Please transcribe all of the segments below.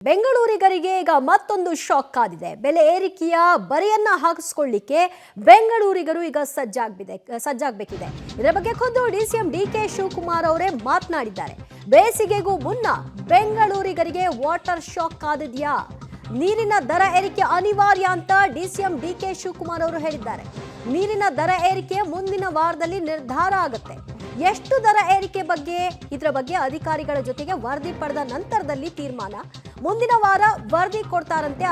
ಬೆಂಗಳೂರಿಗರಿಗೆ ಈಗ ಮತ್ತೊಂದು ಶಾಕ್ ಕಾದಿದೆ. ಬೆಲೆ ಏರಿಕೆಯ ಬರೆಯನ್ನ ಹಾಕಿಸಿಕೊಳ್ಳಿಕ್ಕೆ ಬೆಂಗಳೂರಿಗರು ಈಗ ಸಜ್ಜಾಗಬೇಕಿದೆ. ಇದರ ಬಗ್ಗೆ ಖುದ್ದು ಡಿಸಿಎಂ ಡಿಕೆ ಶಿವಕುಮಾರ್ ಅವರೇ ಮಾತನಾಡಿದ್ದಾರೆ. ಬೇಸಿಗೆಗೂ ಮುನ್ನ ಬೆಂಗಳೂರಿಗರಿಗೆ ವಾಟರ್ ಶಾಕ್ ಕಾದಿದೆಯಾ? ನೀರಿನ ದರ ಏರಿಕೆ ಅನಿವಾರ್ಯ ಅಂತ ಡಿಸಿಎಂ ಡಿಕೆ ಶಿವಕುಮಾರ್ ಅವರು ಹೇಳಿದ್ದಾರೆ. ನೀರಿನ ದರ ಏರಿಕೆ ಮುಂದಿನ ವಾರದಲ್ಲಿ ನಿರ್ಧಾರ ಆಗುತ್ತೆ. ಎಷ್ಟು ದರ ಏರಿಕೆ ಇದರ ಬಗ್ಗೆ ಅಧಿಕಾರಿಗಳ ಜೊತೆಗೆ ವರದಿ ಪಡೆದ ನಂತರದಲ್ಲಿ ತೀರ್ಮಾನ. ಮುಂದಿನ ವಾರ ವರದಿ ಕೊಡ್ತಾರಂತೆ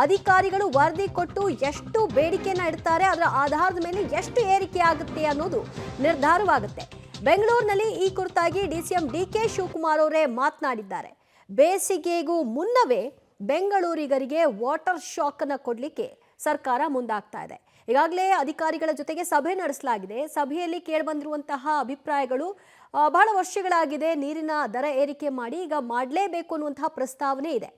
ಅಧಿಕಾರಿಗಳು ವರದಿ ಕೊಟ್ಟು ಎಷ್ಟು ಬೇಡಿಕೆಯನ್ನ ಇಡ್ತಾರೆ, ಅದರ ಆಧಾರದ ಮೇಲೆ ಎಷ್ಟು ಏರಿಕೆ ಆಗುತ್ತೆ ಅನ್ನೋದು ನಿರ್ಧಾರವಾಗುತ್ತೆ. ಬೆಂಗಳೂರಿನಲ್ಲಿ ಈ ಕುರಿತಾಗಿ ಡಿಸಿಎಂ ಡಿಕೆ ಶಿವಕುಮಾರ್ ಅವರೇ ಮಾತನಾಡಿದ್ದಾರೆ. ಬೇಸಿಗೆಗೂ ಮುನ್ನವೇ ಬೆಂಗಳೂರಿಗರಿಗೆ ವಾಟರ್ ಶಾಕ್ ಅನ್ನು ಕೊಡಲಿಕ್ಕೆ ಸರ್ಕಾರ ಮುಂದಾಗ್ತಾ ಇದೆ. ಈಗಾಗಲೇ ಅಧಿಕಾರಿಗಳ ಜೊತೆಗೆ ಸಭೆ ನಡೆಸಲಾಗಿದೆ. ಸಭೆಯಲ್ಲಿ ಕೇಳಿಬಂದಿರುವಂತಹ ಅಭಿಪ್ರಾಯಗಳು ಬಹಳ ವರ್ಷಗಳಾಗಿದೆ ನೀರಿನ ದರ ಏರಿಕೆ ಮಾಡಿ, ಈಗ ಮಾಡಲೇಬೇಕು ಅನ್ನುವಂತಹ ಪ್ರಸ್ತಾವನೆ ಇದೆ.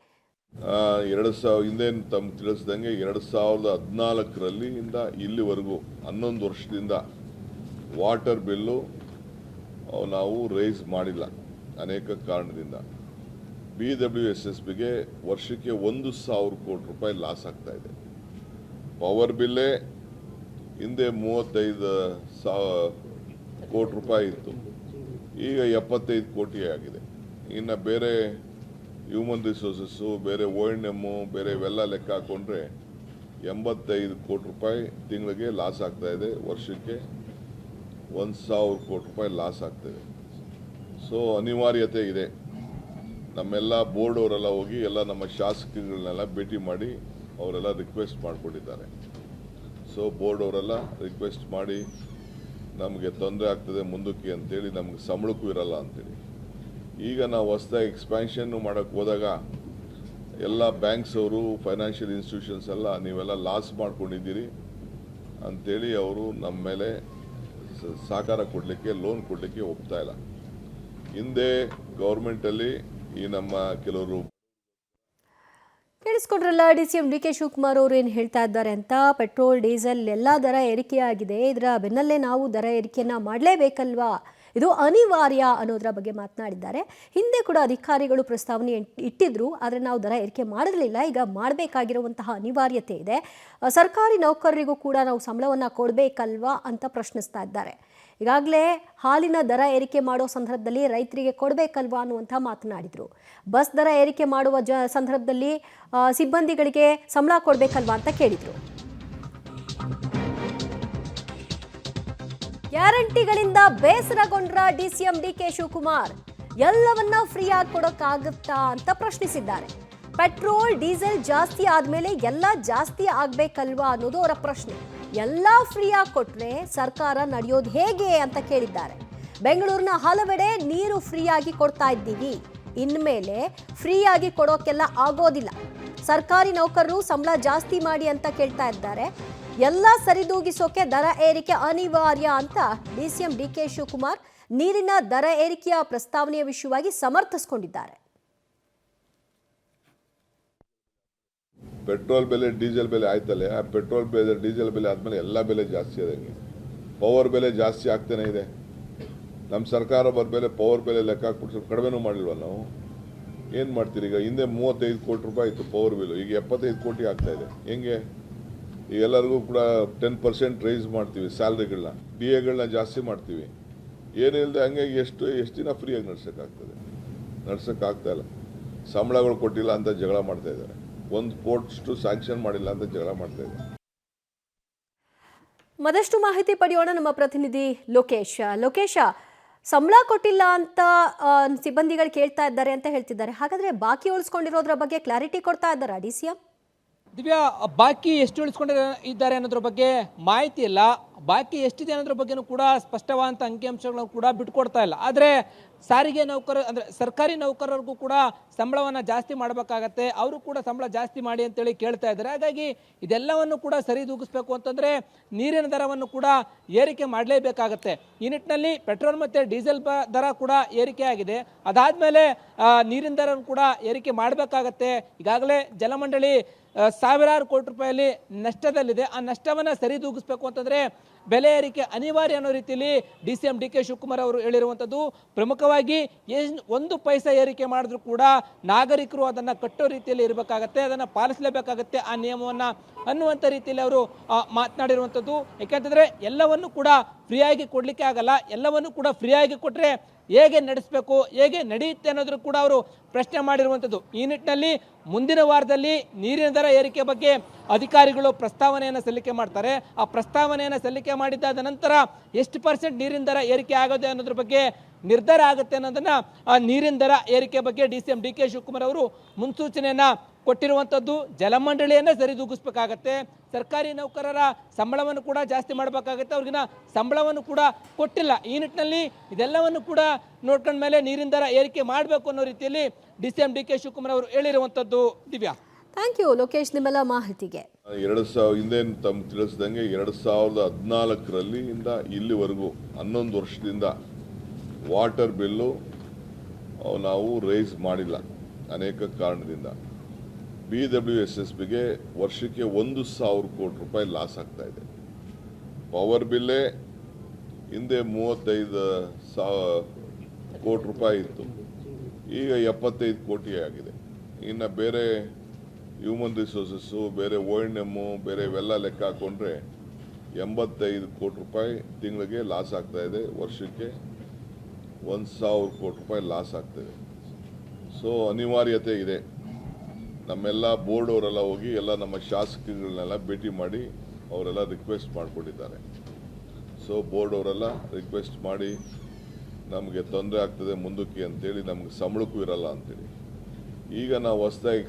2000 ಹಿಂದೆ ತಮ್ಗೆ ತಿಳಿಸಿದಂಗೆ 2014ರಲ್ಲಿ ಇಲ್ಲಿವರೆಗೂ 11 ವರ್ಷದಿಂದ ವಾಟರ್ ಬಿಲ್ಲು ನಾವು ರೈಸ್ ಮಾಡಿಲ್ಲ. ಅನೇಕ ಕಾರಣದಿಂದ BWSSBಗೆ ವರ್ಷಕ್ಕೆ 1,000 ಕೋಟಿ ರೂಪಾಯಿ ಲಾಸ್ ಆಗ್ತಾ ಇದೆ. ಪವರ್ ಬಿಲ್ಲೇ ಹಿಂದೆ 35,000 ಕೋಟಿ ರೂಪಾಯಿ ಇತ್ತು, ಈಗ 75 ಕೋಟಿ ಆಗಿದೆ. ಇನ್ನು ಬೇರೆ ಹ್ಯೂಮನ್ ರಿಸೋರ್ಸಸ್ಸು, ಬೇರೆ O&M, ಬೇರೆ ಇವೆಲ್ಲ ಲೆಕ್ಕ ಹಾಕೊಂಡ್ರೆ 85 ಕೋಟಿ ರೂಪಾಯಿ ತಿಂಗಳಿಗೆ ಲಾಸ್ ಆಗ್ತಾ ಇದೆ. ವರ್ಷಕ್ಕೆ 1,000 ಕೋಟಿ ರೂಪಾಯಿ ಲಾಸ್ ಆಗ್ತಾಯಿದೆ. ಸೊ ಅನಿವಾರ್ಯತೆ ಇದೆ. ನಮ್ಮೆಲ್ಲ ಬೋರ್ಡ್ ಅವರೆಲ್ಲ ಹೋಗಿ ಎಲ್ಲ ನಮ್ಮ ಶಾಸಕಗಳನ್ನೆಲ್ಲ ಭೇಟಿ ಮಾಡಿ ಅವರೆಲ್ಲ ರಿಕ್ವೆಸ್ಟ್ ಮಾಡಿಕೊಂಡಿದ್ದಾರೆ. ಸೊ ಬೋರ್ಡ್ ಅವರೆಲ್ಲ ರಿಕ್ವೆಸ್ಟ್ ಮಾಡಿ ನಮಗೆ ತೊಂದರೆ ಆಗ್ತದೆ ಮುಂದಕ್ಕೆ ಅಂತೇಳಿ, ನಮ್ಗೆ ಸಂಬಳಕ್ಕೂ ಇರಲ್ಲ ಅಂತೇಳಿ. ಈಗ ನಾವು ಹೊಸದಾಗಿ ಎಕ್ಸ್ಪ್ಯಾನ್ಷನ್ ಮಾಡೋಕ್ಕೆ ಹೋದಾಗ ಎಲ್ಲ ಬ್ಯಾಂಕ್ಸ್ ಅವರು, ಫೈನಾನ್ಷಿಯಲ್ ಇನ್ಸ್ಟಿಟ್ಯೂಷನ್ಸ್ ಎಲ್ಲ ನೀವೆಲ್ಲ ಲಾಸ್ ಮಾಡ್ಕೊಂಡಿದ್ದೀರಿ ಅಂಥೇಳಿ ಅವರು ನಮ್ಮ ಮೇಲೆ ಸಹಕಾರ ಕೊಡಲಿಕ್ಕೆ, ಲೋನ್ ಕೊಡಲಿಕ್ಕೆ ಒಪ್ತಾ ಇಲ್ಲ. ಹಿಂದೆ ಗೌರ್ಮೆಂಟಲ್ಲಿ ಈ ನಮ್ಮ ಕೆಲವರು ಕೇಳಿಸ್ಕೊಂಡ್ರಲ್ಲ ಡಿಸಿಎಂ ಡಿಕೆ ಶಿವಕುಮಾರ್ ಅವರು ಏನು ಹೇಳ್ತಾ ಇದ್ದಾರೆ ಅಂತ. ಪೆಟ್ರೋಲ್, ಡೀಸೆಲ್ ಎಲ್ಲ ದರ ಏರಿಕೆಯಾಗಿದೆ, ಇದರ ಬೆನ್ನಲ್ಲೇ ನಾವು ದರ ಏರಿಕೆಯನ್ನ ಮಾಡಲೇಬೇಕಲ್ವಾ, ಇದು ಅನಿವಾರ್ಯ ಅನ್ನೋದರ ಬಗ್ಗೆ ಮಾತನಾಡಿದ್ದಾರೆ. ಹಿಂದೆ ಕೂಡ ಅಧಿಕಾರಿಗಳು ಪ್ರಸ್ತಾವನೆ ಇಟ್ಟಿದ್ರು, ಆದರೆ ನಾವು ದರ ಏರಿಕೆ ಮಾಡಿರಲಿಲ್ಲ. ಈಗ ಮಾಡಬೇಕಾಗಿರುವಂತಹ ಅನಿವಾರ್ಯತೆ ಇದೆ. ಸರ್ಕಾರಿ ನೌಕರರಿಗೂ ಕೂಡ ನಾವು ಸಂಬಳವನ್ನು ಕೊಡಬೇಕಲ್ವಾ ಅಂತ ಪ್ರಶ್ನಿಸ್ತಾ ಇದ್ದಾರೆ. ಈಗಾಗಲೇ ಹಾಲಿನ ದರ ಏರಿಕೆ ಮಾಡೋ ಸಂದರ್ಭದಲ್ಲಿ ರೈತರಿಗೆ ಕೊಡಬೇಕಲ್ವಾ ಅನ್ನುವಂಥ ಮಾತನಾಡಿದರು. ಬಸ್ ದರ ಏರಿಕೆ ಮಾಡುವ ಸಂದರ್ಭದಲ್ಲಿ ಸಿಬ್ಬಂದಿಗಳಿಗೆ ಸಂಬಳ ಕೊಡಬೇಕಲ್ವಾ ಅಂತ ಕೇಳಿದರು. ಗ್ಯಾರಂಟಿಗಳಿಂದ ಬೇಸರಗೊಂಡ್ರ ಡಿಸಿಎಂ ಡಿಕೆ ಶಿವಕುಮಾರ್ ಎಲ್ಲವನ್ನ ಫ್ರೀಯಾಗಿ ಕೊಡೋಕ್ಕಾಗುತ್ತಾ ಅಂತ ಪ್ರಶ್ನಿಸಿದ್ದಾರೆ. ಪೆಟ್ರೋಲ್, ಡೀಸೆಲ್ ಜಾಸ್ತಿ ಆದ್ಮೇಲೆ ಎಲ್ಲ ಜಾಸ್ತಿ ಆಗ್ಬೇಕಲ್ವಾ ಅನ್ನೋದು ಅವರ ಪ್ರಶ್ನೆ. ಎಲ್ಲ ಫ್ರೀಯಾಗಿ ಕೊಟ್ರೆ ಸರ್ಕಾರ ನಡೆಯೋದು ಹೇಗೆ ಅಂತ ಕೇಳಿದ್ದಾರೆ. ಬೆಂಗಳೂರಿನ ಹಲವೆಡೆ ನೀರು ಫ್ರೀಯಾಗಿ ಕೊಡ್ತಾ ಇದ್ದೀವಿ, ಇನ್ಮೇಲೆ ಫ್ರೀಯಾಗಿ ಕೊಡೋಕೆಲ್ಲ ಆಗೋದಿಲ್ಲ. ಸರ್ಕಾರಿ ನೌಕರರು ಸಂಬಳ ಜಾಸ್ತಿ ಮಾಡಿ ಅಂತ ಕೇಳ್ತಾ ಇದ್ದಾರೆ. ಎಲ್ಲ ಸರಿದೂಗಿಸೋಕೆ ದರ ಏರಿಕೆ ಅನಿವಾರ್ಯ ಅಂತ ಡಿಸಿಎಂ ಡಿಕೆ ಶಿವಕುಮಾರ್ ನೀರಿನ ದರ ಏರಿಕೆಯ ಪ್ರಸ್ತಾವನೆಯ ವಿಷಯವಾಗಿ ಸಮರ್ಥಿಸಿಕೊಂಡಿದ್ದಾರೆ. ಪೆಟ್ರೋಲ್ ಬೆಲೆ, ಡೀಸೆಲ್ ಬೆಲೆ ಆಯ್ತಲ್ಲ, ಆ ಪೆಟ್ರೋಲ್ ಬೆಲೆ, ಡೀಸೆಲ್ ಬೆಲೆ ಆದಮೇಲೆ ಎಲ್ಲ ಬೆಲೆ ಜಾಸ್ತಿ ಆದಂಗೆ ಪವರ್ ಬೆಲೆ ಜಾಸ್ತಿ ಆಗ್ತಾನೆ ಇದೆ. ನಮ್ಮ ಸರ್ಕಾರ ಬೆಲೆ ಪವರ್ ಬೆಲೆ ಲೆಕ್ಕ ಹಾಕ್ಬಿಟ್ಟು ಕಡಿಮೆನೂ ಮಾಡಿಲ್ವ ನಾವು? ಏನು ಮಾಡ್ತೀರಿ? ಈಗ ಹಿಂದೆ 35 ಕೋಟಿ ರೂಪಾಯಿ ಇತ್ತು ಪವರ್ ಬಿಲ್ಲು, ಈಗ 75 ಕೋಟಿ ಆಗ್ತಾ ಇದೆ. ಹೆಂಗೆ? ಈಗ ಎಲ್ಲರಿಗೂ ಕೂಡ 10% ರೈಸ್ ಮಾಡ್ತೀವಿ, ಸ್ಯಾಲ್ರಿಗಳನ್ನ, DAಗಳನ್ನ ಜಾಸ್ತಿ ಮಾಡ್ತೀವಿ. ಏನಿಲ್ಲದೆ ಹಂಗೆ ಎಷ್ಟು ದಿನ ಫ್ರೀಯಾಗಿ ನಡ್ಸೋಕ್ಕಾಗ್ತಾ ಇಲ್ಲ. ಸಂಬಳಗಳು ಕೊಟ್ಟಿಲ್ಲ ಅಂತ ಜಗಳ ಮಾಡ್ತಾ ಇದ್ದಾರೆ, ಒಂದು ಪೋಸ್ಟು ಸ್ಯಾಂಕ್ಷನ್ ಮಾಡಿಲ್ಲ ಅಂತ ಜಗಳ ಮಾಡ್ತಾ ಇದ್ದಾರೆ. ಮತ್ತಷ್ಟು ಮಾಹಿತಿ ಪಡೆಯೋಣ ನಮ್ಮ ಪ್ರತಿನಿಧಿ ಲೋಕೇಶ, ಸಂಬಳ ಕೊಟ್ಟಿಲ್ಲ ಅಂತ ಸಿಬ್ಬಂದಿಗಳು ಕೇಳ್ತಾ ಇದ್ದಾರೆ ಅಂತ ಹೇಳ್ತಿದ್ದಾರೆ. ಹಾಗಾದ್ರೆ ಬಾಕಿ ಉಳಿಸ್ಕೊಂಡಿರೋದ್ರ ಬಗ್ಗೆ ಕ್ಲಾರಿಟಿ ಕೊಡ್ತಾ ಇದ್ದಾರಾ ಡಿಸಿಎಂ? ದಿವ್ಯಾ, ಬಾಕಿ ಎಷ್ಟು ಉಳಿಸ್ಕೊಂಡಿದ್ದಾರೆ ಅನ್ನೋದ್ರ ಬಗ್ಗೆ ಮಾಹಿತಿ ಇಲ್ಲ. ಬಾಕಿ ಎಷ್ಟಿದೆ ಅನ್ನೋದ್ರ ಬಗ್ಗೆನೂ ಕೂಡ ಸ್ಪಷ್ಟವಾದಂಥ ಅಂಕಿಅಂಶಗಳನ್ನು ಕೂಡ ಬಿಟ್ಕೊಡ್ತಾ ಇಲ್ಲ. ಆದರೆ ಸಾರಿಗೆ ನೌಕರರು, ಅಂದರೆ ಸರ್ಕಾರಿ ನೌಕರರಿಗೂ ಕೂಡ ಸಂಬಳವನ್ನು ಜಾಸ್ತಿ ಮಾಡಬೇಕಾಗತ್ತೆ, ಅವರು ಕೂಡ ಸಂಬಳ ಜಾಸ್ತಿ ಮಾಡಿ ಅಂತೇಳಿ ಕೇಳ್ತಾ ಇದ್ದಾರೆ. ಹಾಗಾಗಿ ಇದೆಲ್ಲವನ್ನು ಕೂಡ ಸರಿದೂಗಿಸ್ಬೇಕು ಅಂತಂದರೆ ನೀರಿನ ದರವನ್ನು ಕೂಡ ಏರಿಕೆ ಮಾಡಲೇಬೇಕಾಗತ್ತೆ. ಈ ನಿಟ್ಟಿನಲ್ಲಿ ಪೆಟ್ರೋಲ್ ಮತ್ತು ಡೀಸೆಲ್ ದರ ಕೂಡ ಏರಿಕೆ ಆಗಿದೆ. ಅದಾದಮೇಲೆ ನೀರಿನ ದರ ಕೂಡ ಏರಿಕೆ ಮಾಡಬೇಕಾಗತ್ತೆ. ಈಗಾಗಲೇ ಜಲಮಂಡಳಿ ಸಾವಿರಾರು ಕೋಟಿ ರೂಪಾಯಲ್ಲಿ ನಷ್ಟದಲ್ಲಿದೆ. ಆ ನಷ್ಟವನ್ನು ಸರಿದೂಗಿಸ್ಬೇಕು ಅಂತಂದರೆ ಬೆಲೆ ಏರಿಕೆ ಅನಿವಾರ್ಯ ಅನ್ನೋ ರೀತಿಯಲ್ಲಿ DCM DK ಶಿವಕುಮಾರ್ ಅವರು ಹೇಳಿರುವಂಥದ್ದು. ಪ್ರಮುಖವಾಗಿ ಒಂದು ಪೈಸೆ ಏರಿಕೆ ಮಾಡಿದ್ರು ಕೂಡ ನಾಗರಿಕರು ಅದನ್ನು ಕಟ್ಟೋ ರೀತಿಯಲ್ಲಿ ಇರಬೇಕಾಗತ್ತೆ, ಅದನ್ನು ಪಾಲಿಸಲೇಬೇಕಾಗತ್ತೆ ಆ ನಿಯಮವನ್ನು ಅನ್ನುವಂಥ ರೀತಿಯಲ್ಲಿ ಅವರು ಮಾತನಾಡಿರುವಂಥದ್ದು. ಯಾಕೆಂತಂದರೆ ಎಲ್ಲವನ್ನು ಕೂಡ ಫ್ರೀಯಾಗಿ ಕೊಡಲಿಕ್ಕೆ ಆಗಲ್ಲ, ಎಲ್ಲವನ್ನು ಕೂಡ ಫ್ರೀಯಾಗಿ ಕೊಟ್ಟರೆ ಹೇಗೆ ನಡೆಸಬೇಕು, ಹೇಗೆ ನಡೆಯುತ್ತೆ ಅನ್ನೋದ್ರ ಕೂಡ ಅವರು ಪ್ರಶ್ನೆ ಮಾಡಿರುವಂಥದ್ದು. ಈ ನಿಟ್ಟಿನಲ್ಲಿ ಮುಂದಿನ ವಾರದಲ್ಲಿ ನೀರಿನ ದರ ಏರಿಕೆ ಬಗ್ಗೆ ಅಧಿಕಾರಿಗಳು ಪ್ರಸ್ತಾವನೆಯನ್ನು ಸಲ್ಲಿಕೆ ಮಾಡ್ತಾರೆ. ಆ ಪ್ರಸ್ತಾವನೆಯನ್ನು ಸಲ್ಲಿಕೆ ಮಾಡಿದ್ದಾದ ನಂತರ ಎಷ್ಟು % ನೀರಿನ ದರ ಏರಿಕೆ ಆಗೋದು ಅನ್ನೋದ್ರ ಬಗ್ಗೆ ನಿರ್ಧಾರ ಆಗುತ್ತೆ ಅನ್ನೋದನ್ನು ಆ ನೀರಿನ ದರ ಏರಿಕೆ ಬಗ್ಗೆ DCM DK ಶಿವಕುಮಾರ್ ಅವರು ಮುನ್ಸೂಚನೆಯನ್ನು ಕೊಟ್ಟಿರುವಂಥದ್ದು. ಜಲಮಂಡಳಿಯನ್ನು ಸರಿದೂಗಿಸ್ಬೇಕಾಗತ್ತೆ, ಸರ್ಕಾರಿ ನೌಕರರ ಸಂಬಳವನ್ನು ಕೂಡ ಜಾಸ್ತಿ ಮಾಡಬೇಕಾಗತ್ತೆ, ಅವ್ರಿಗಿನ ಸಂಬಳವನ್ನು ಕೂಡ ಕೊಟ್ಟಿಲ್ಲ. ಈ ನಿಟ್ಟಿನಲ್ಲಿ ಇದೆಲ್ಲವನ್ನು ಕೂಡ ನೋಡ್ಕೊಂಡ ಮೇಲೆ ನೀರಿನ ದರ ಏರಿಕೆ ಮಾಡಬೇಕು ಅನ್ನೋ ರೀತಿಯಲ್ಲಿ DCM DK ಶಿವಕುಮಾರ್ ಅವರು ಹೇಳಿರುವಂಥದ್ದು. ದಿವ್ಯಾ, ಥ್ಯಾಂಕ್ ಯು ಲೋಕೇಶ್ ನಿಮ್ಮೆಲ್ಲ ಮಾಹಿತಿಗೆ. 2000 ಹಿಂದೆ ತಮ್ಮ ತಿಳಿಸ್ದಂಗೆ 2014ರಲ್ಲಿ ಇಲ್ಲಿವರೆಗೂ 11 ವರ್ಷದಿಂದ ವಾಟರ್ ಬಿಲ್ಲು ನಾವು ರೈಸ್ ಮಾಡಿಲ್ಲ ಅನೇಕ ಕಾರಣದಿಂದ. BWSSBಗೆ ವರ್ಷಕ್ಕೆ 1,000 ಕೋಟಿ ರೂಪಾಯಿ ಲಾಸ್ ಆಗ್ತಾ ಇದೆ. ಪವರ್ ಬಿಲ್ಲೇ ಹಿಂದೆ 35,000 ಕೋಟಿ ರೂಪಾಯಿ ಇತ್ತು, ಈಗ 75 ಕೋಟಿ ಆಗಿದೆ. ಇನ್ನು ಬೇರೆ ಹ್ಯೂಮನ್ ರಿಸೋರ್ಸಸ್ಸು, ಬೇರೆ O&M, ಬೇರೆ ಇವೆಲ್ಲ ಲೆಕ್ಕ ಹಾಕೊಂಡ್ರೆ 85 ಕೋಟಿ ರೂಪಾಯಿ ತಿಂಗಳಿಗೆ ಲಾಸ್ ಆಗ್ತಾ ಇದೆ. ವರ್ಷಕ್ಕೆ 1,000 ಕೋಟಿ ರೂಪಾಯಿ ಲಾಸ್ ಆಗ್ತಾಯಿದೆ. ಸೊ ಅನಿವಾರ್ಯತೆ ಇದೆ. ನಮ್ಮೆಲ್ಲ ಬೋರ್ಡ್ ಅವರೆಲ್ಲ ಹೋಗಿ ಎಲ್ಲ ನಮ್ಮ ಶಾಸಕಗಳನ್ನೆಲ್ಲ ಭೇಟಿ ಮಾಡಿ ಅವರೆಲ್ಲ ರಿಕ್ವೆಸ್ಟ್ ಮಾಡಿಕೊಂಡಿದ್ದಾರೆ. ಸೊ ಬೋರ್ಡ್ ಅವರೆಲ್ಲ ರಿಕ್ವೆಸ್ಟ್ ಮಾಡಿ ನಮಗೆ ತೊಂದರೆ ಆಗ್ತದೆ ಮುಂದಕ್ಕೆ ಅಂತೇಳಿ, ನಮ್ಗೆ ಸಂಬಳಕ್ಕೂ ಇರಲ್ಲ ಅಂತೇಳಿ ಈಗ ನಾವು ಹೊಸದಾಗಿ